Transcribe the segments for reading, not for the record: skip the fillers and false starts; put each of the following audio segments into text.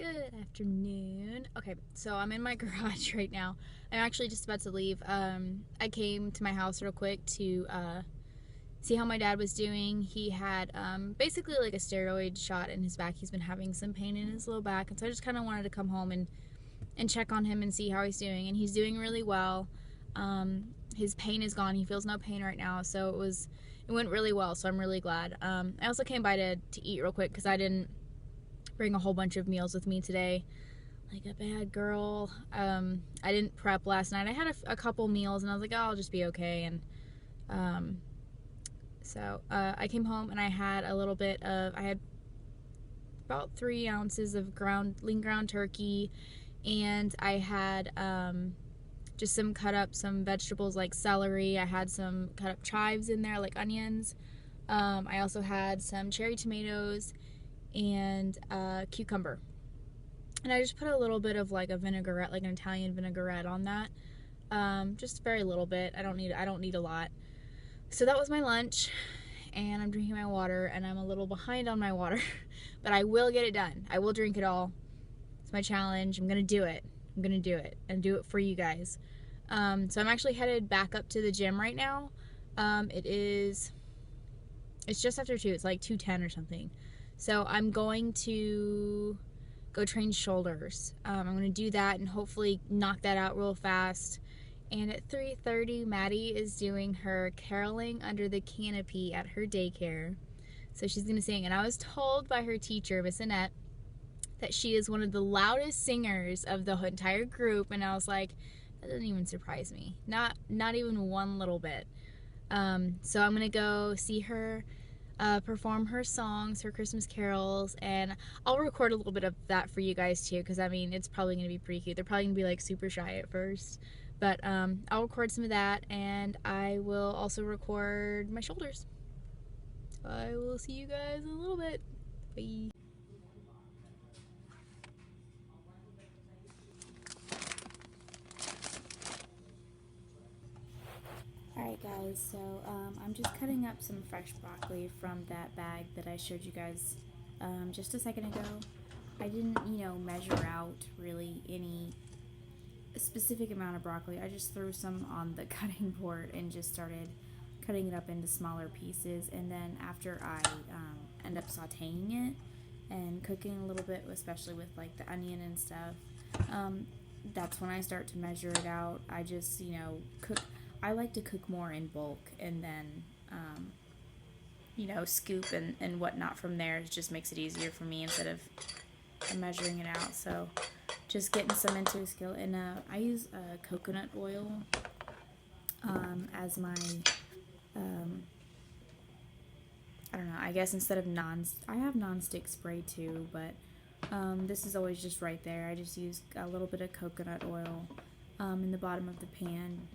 Good afternoon. Okay, so I'm in my garage right now. I'm actually just about to leave. I came to my house real quick to see how my dad was doing. He had basically like a steroid shot in his back. He's been having some pain in his low back, and so I just kind of wanted to come home and check on him and see how he's doing. And he's doing really well. His pain is gone. He feels no pain right now, so it went really well. So I'm really glad. I also came by to eat real quick because I didn't bring a whole bunch of meals with me today like a bad girl. I didn't prep last night. I had a couple meals and I was like, oh, I'll just be okay. And so I came home and I had I had about 3 ounces of lean ground turkey, and I had just some vegetables like celery. I had some cut up chives in there like onions. I also had some cherry tomatoes and cucumber. And I just put a little bit of like a vinaigrette, like an Italian vinaigrette on that. Just very little bit. I don't need a lot. So that was my lunch, and I'm drinking my water, and I'm a little behind on my water, but I will get it done. I will drink it all. It's my challenge. I'm gonna do it. I'm gonna do it and do it for you guys. So I'm actually headed back up to the gym right now. It's just after 2. It's like 2:10 or something. So I'm going to go train shoulders. I'm going to do that and hopefully knock that out real fast. And at 3:30, Maddie is doing her caroling under the canopy at her daycare. So she's going to sing. And I was told by her teacher, Miss Annette, that she is one of the loudest singers of the entire group. And I was like, that doesn't even surprise me. Not even one little bit. So I'm going to go see her perform her songs, her Christmas carols, and I'll record a little bit of that for you guys too, because I mean, it's probably going to be pretty cute. They're probably going to be like super shy at first, but I'll record some of that, and I will also record my shoulders. So I will see you guys in a little bit. Bye. Alright guys, so I'm just cutting up some fresh broccoli from that bag that I showed you guys just a second ago. I didn't, measure out really any specific amount of broccoli. I just threw some on the cutting board and just started cutting it up into smaller pieces, and then after I end up sauteing it and cooking a little bit, especially with like the onion and stuff, that's when I start to measure it out. I just, cook. I like to cook more in bulk and then, scoop and whatnot from there. It just makes it easier for me instead of measuring it out. So just getting some into a skillet. And I use coconut oil as my, I don't know, I guess instead of I have non-stick spray too, but this is always just right there. I just use a little bit of coconut oil in the bottom of the pan.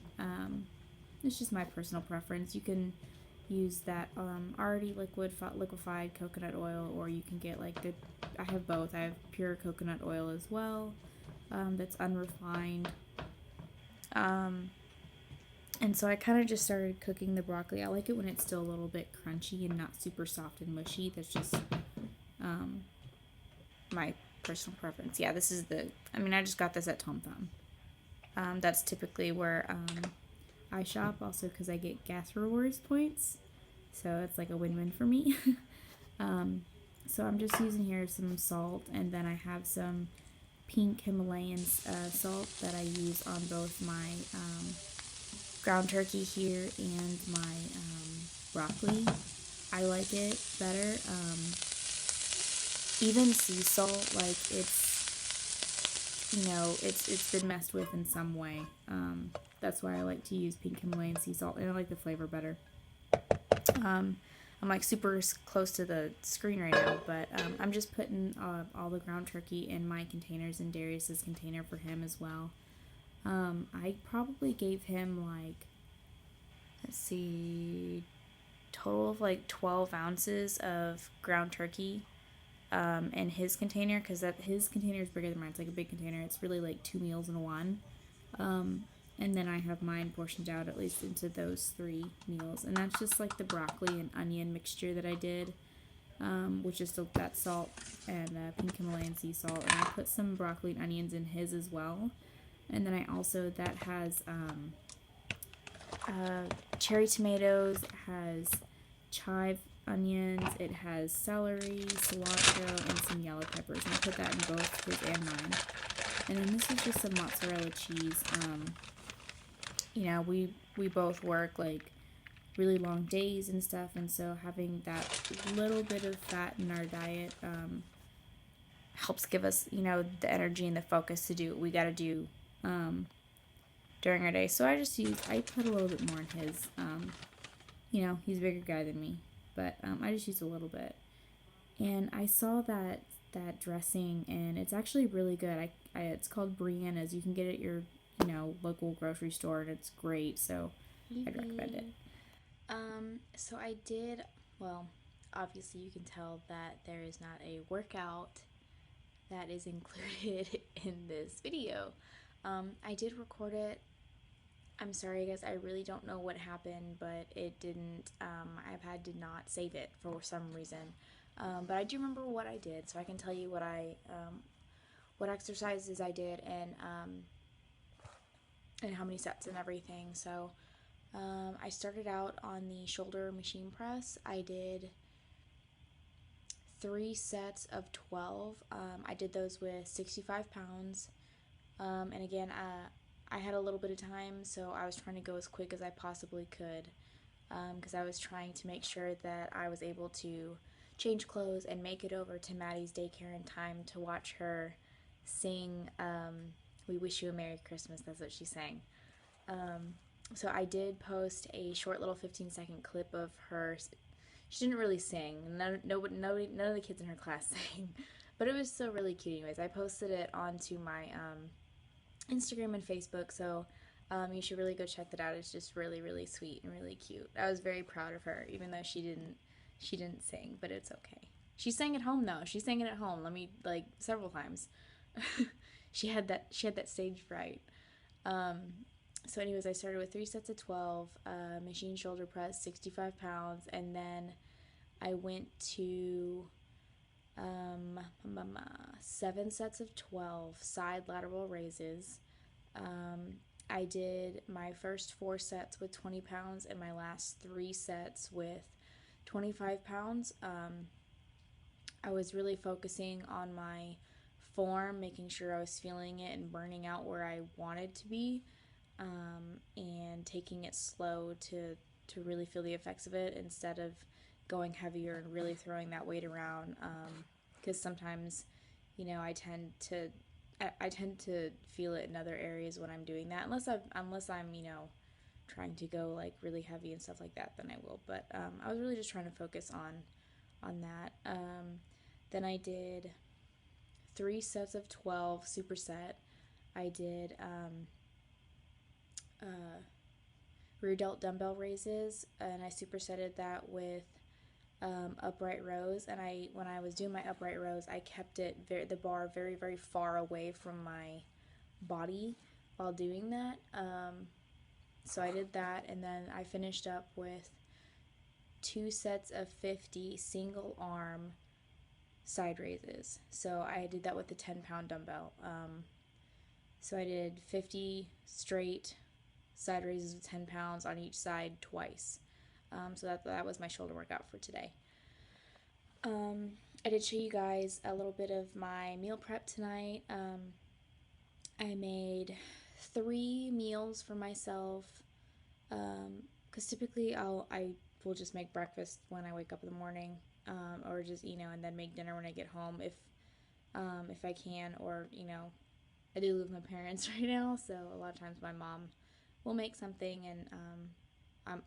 It's just my personal preference. You can use that already liquefied coconut oil, or you can get like I have both. I have pure coconut oil as well, that's unrefined. And so I kind of just started cooking the broccoli. I like it when it's still a little bit crunchy and not super soft and mushy. That's just my personal preference. Yeah, this is I just got this at Tom Thumb. That's typically where I shop, also because I get gas rewards points, so it's like a win-win for me. So I'm just using here some salt, and then I have some pink Himalayan salt that I use on both my ground turkey here and my broccoli. I like it better. Even sea salt, like it's been messed with in some way. That's why I like to use pink Himalayan sea salt, and I like the flavor better. I'm like super close to the screen right now, but I'm just putting all the ground turkey in my containers and Darius's container for him as well. I probably gave him like, let's see, total of like 12 ounces of ground turkey in his container, because his container is bigger than mine. It's like a big container. It's really like 2 meals in one. And then I have mine portioned out at least into those 3 meals. And that's just like the broccoli and onion mixture that I did. which is that salt and pink Himalayan sea salt. And I put some broccoli and onions in his as well. And then I also, that has cherry tomatoes, it has chive onions, it has celery, cilantro, and some yellow peppers. And I put that in both his and mine. And then this is just some mozzarella cheese. You know, we both work like really long days and stuff, and so having that little bit of fat in our diet helps give us, you know, the energy and the focus to do what we got to do during our day. So I put a little bit more in his. You know, he's a bigger guy than me, but I just used a little bit. And I saw that dressing, and it's actually really good. It's called Brianna's. You can get it at your, you know, local grocery store, and it's great. So I'd recommend it. So I did, well, obviously you can tell that there is not a workout that is included in this video. I did record it. I'm sorry guys, I really don't know what happened, but it didn't, iPad did not save it for some reason. But I do remember what I did, so I can tell you what exercises I did, and how many sets and everything. So I started out on the shoulder machine press. I did 3 sets of 12. I did those with 65 pounds. And again, I had a little bit of time, so I was trying to go as quick as I possibly could, because I was trying to make sure that I was able to change clothes and make it over to Maddie's daycare in time to watch her sing We Wish You a Merry Christmas. That's what she sang. So I did post a short little 15-second clip of her. She didn't really sing. None of the kids in her class sang, but it was still really cute anyways. I posted it onto my Instagram and Facebook, so you should really go check that out. It's just really, really sweet and really cute. I was very proud of her, even though she didn't sing, but it's okay. She sang at home though. She sang it at home. Let me, like, several times. She had that stage fright. So anyways, I started with 3 sets of 12, machine shoulder press, 65 pounds, and then I went to 7 sets of 12 side lateral raises. I did my first 4 sets with 20 pounds and my last 3 sets with 25 pounds. I was really focusing on my form, making sure I was feeling it and burning out where I wanted to be, and taking it slow to really feel the effects of it instead of going heavier and really throwing that weight around, because sometimes, you know, I tend to feel it in other areas when I'm doing that, unless I'm, you know, trying to go like really heavy and stuff like that, then I will. But I was really just trying to focus on that. Then I did 3 sets of 12 superset. I did rear delt dumbbell raises, and I supersetted that with upright rows. And when I was doing my upright rows, I kept the bar very, very far away from my body while doing that. So I did that, and then I finished up with 2 sets of 50 single arm side raises. So I did that with the 10-pound dumbbell. So I did 50 straight side raises with 10 pounds on each side twice. So that was my shoulder workout for today. I did show you guys a little bit of my meal prep tonight. I made 3 meals for myself, because typically I will just make breakfast when I wake up in the morning, or just, you know, and then make dinner when I get home if I can, or, you know, I do live with my parents right now, so a lot of times my mom will make something, and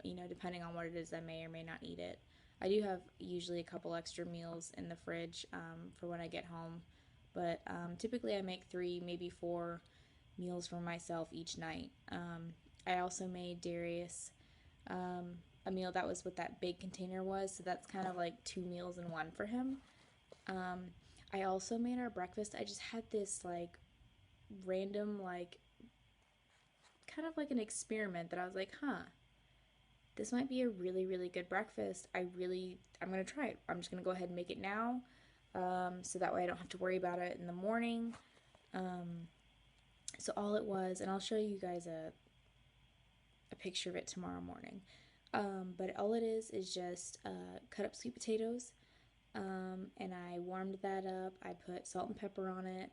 you know, depending on what it is, I may or may not eat it. I do have usually a couple extra meals in the fridge for when I get home, but typically I make 3, maybe 4 meals for myself each night. I also made Darius a meal that was what that big container was, so that's kind of like 2 meals in one for him. I also made our breakfast. I just had this like random, like, kind of like an experiment that I was like, this might be a really, really good breakfast. I'm going to try it. I'm just going to go ahead and make it now, so that way I don't have to worry about it in the morning. So all it was, and I'll show you guys a picture of it tomorrow morning. But all it is just cut up sweet potatoes, and I warmed that up. I put salt and pepper on it.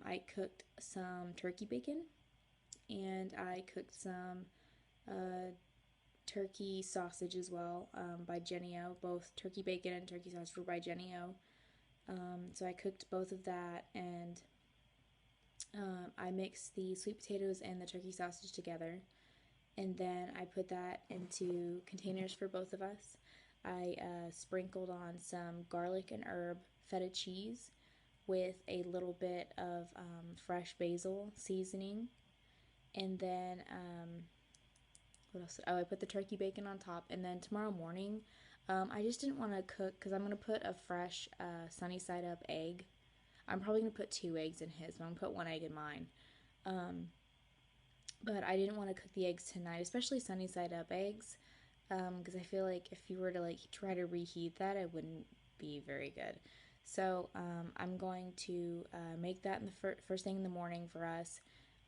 I cooked some turkey bacon, and I cooked some turkey sausage as well, by Jenny O. Both turkey bacon and turkey sausage were by Jenny O. So I cooked both of that, and I mixed the sweet potatoes and the turkey sausage together, and then I put that into containers for both of us. I sprinkled on some garlic and herb feta cheese with a little bit of fresh basil seasoning, and then what else? Oh, I put the turkey bacon on top, and then tomorrow morning, I just didn't want to cook because I'm gonna put a fresh sunny side up egg. I'm probably gonna put 2 eggs in his, but I'm gonna put 1 egg in mine. But I didn't want to cook the eggs tonight, especially sunny side up eggs, because I feel like if you were to like try to reheat that, it wouldn't be very good. So I'm going to make that in the first thing in the morning for us,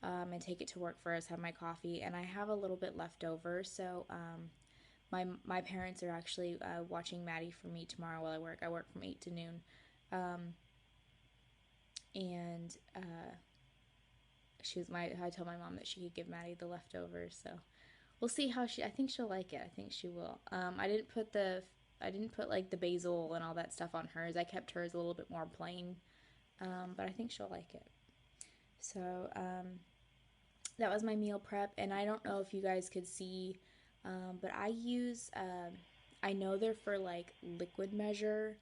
and take it to work for us. Have my coffee, and I have a little bit left over. So my parents are actually watching Maddie for me tomorrow while I work. I work from 8 to noon, and I told my mom that she could give Maddie the leftovers. So we'll see how I think she'll like it. I think she will. I didn't put like the basil and all that stuff on hers. I kept hers a little bit more plain, but I think she'll like it. So that was my meal prep, and I don't know if you guys could see, but I use. I know they're for like liquid measure.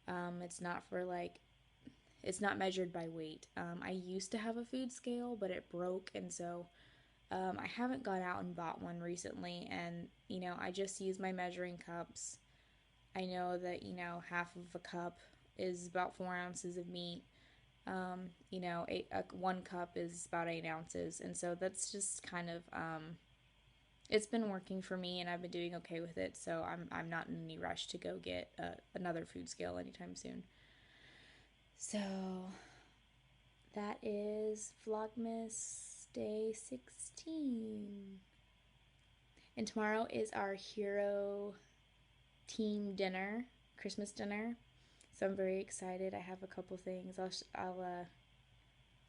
It's not for like. It's not measured by weight. I used to have a food scale, but it broke, and so I haven't gone out and bought one recently, and I just use my measuring cups. I know that half of a cup is about 4 ounces of meat. 1 cup is about 8 ounces, and so that's just kind of it's been working for me, and I've been doing okay with it. So I'm not in any rush to go get another food scale anytime soon. So that is Vlogmas Day 16. And tomorrow is our hero team dinner, Christmas dinner. So I'm very excited. I have a couple things. I'll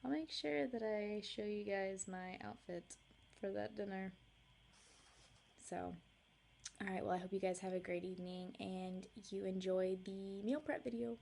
make sure that I show you guys my outfit for that dinner. So, all right. Well, I hope you guys have a great evening and you enjoyed the meal prep video.